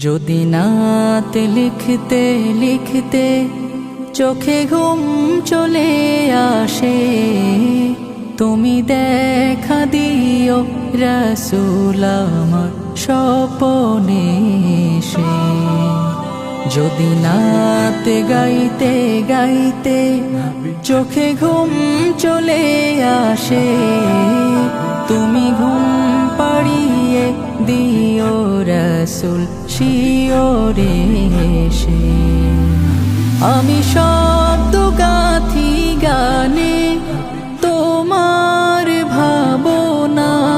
যদি নাতে লিখতে লিখতে চোখে ঘুম চলে আসে, তুমি দেখা দিও রাসূল আমার স্বপনে এসে। যদি নাতে গাইতে গাইতে চোখে ঘুম চলে আসে, তুমি ঘুম পাড়িয়ে দিও রাসূল শিওরে এসে। আমি শব্দ গাথি গানে তোমার ভাবনায়,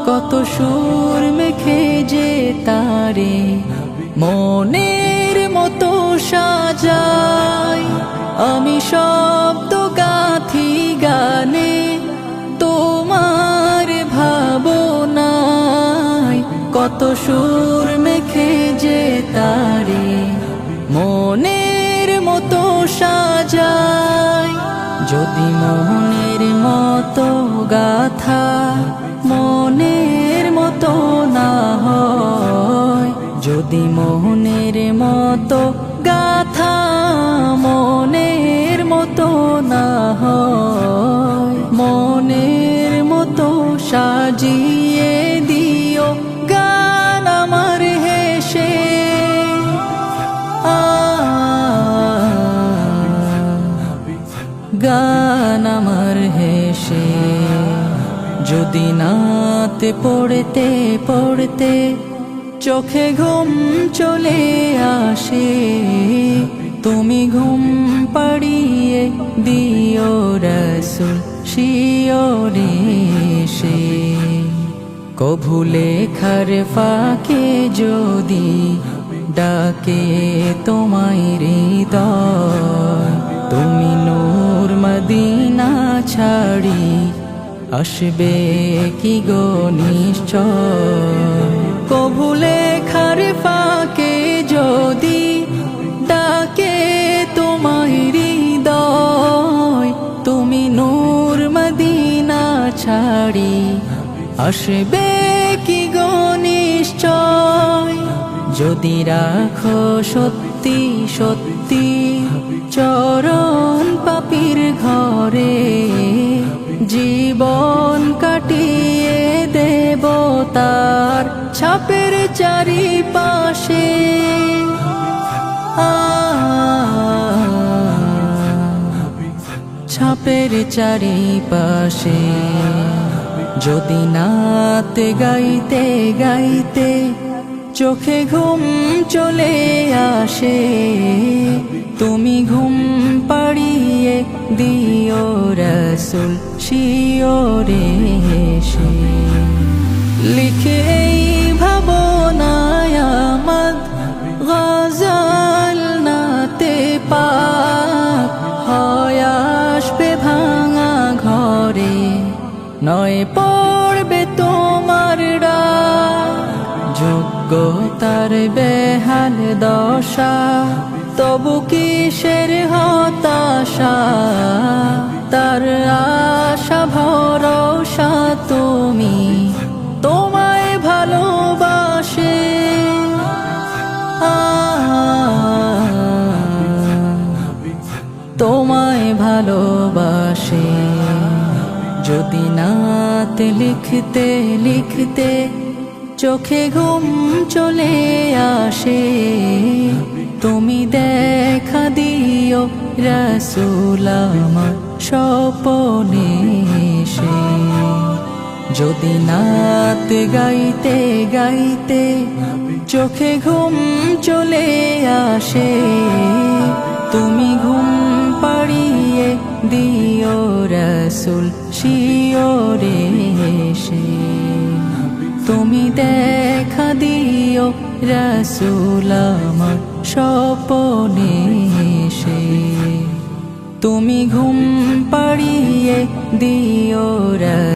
কত সুর মেখে যে তারে মনের মতো সাজাই। আমি শব্দ গাথি গানে তোমার ভাবনায়, কত সুর মেখে যে তারে মনের মতো সাজাই। যদি মনের মতো গাথা মনের মতো না হয়, যদি মনের মতো গাথা মনের মতো না হয়, মনের মতো সাজিয়ে দিও গান আমার হেসে। গান আমার হেসে। যদি নাতে পড়তে পড়তে চোখে ঘুম চলে আসে, তুমি ঘুম পাড়িয়ে দিও রাসূল শিওরে এসে। কভু লেখার ফাঁকে যদি ডাকে তোমায় হৃদয়, তুমি নূর মদিনা ছাড়ি আসবে কি গো নিশ্চয়। কভু লেখার ফাঁকে যদি ডাকে তোমায় হৃদয়, তুমি নূর মদিনা ছাড়ি আসবে কি গো নিশ্চয়। যদি রাখো সত্যি সত্যি চরণ পাপীর ঘরে, জীবন কাটিয়ে দেব তার ছাপের চারিপাশে। ছাপের চারিপাশে। যদি নাতে গাইতে গাইতে চোখে ঘুম চলে আসে, তুমি ঘুম পাড়িয়ে দিও রাসূল শিওরে এসে। লিখে এই ভাবনায় আমাদ গজল নাতে পাক হয় আসবে ভাঙা ঘরে, নয় পড়বে তোমার ডাক। যোগ্যতার বেহাল দশা তবু কিসের হতাশা, তার আশা ভরসা তুমি তোমায় ভালোবাসে। তোমায় ভালোবাসে। যদি নাতে লিখতে লিখতে চোখে ঘুম চলে আসে, তুমি দেখা দিও রাসূল আমার স্বপনে এসে। যদি নাতে গাইতে গাইতে চোখে ঘুম চলে আসে, তুমি ঘুম পাড়িয়ে দিও রাসূল শিওরে এসে। তুমি দেখা দিও রাসূল আমার স্বপনে এসে। তুমি ঘুম পাড়িয়ে দিও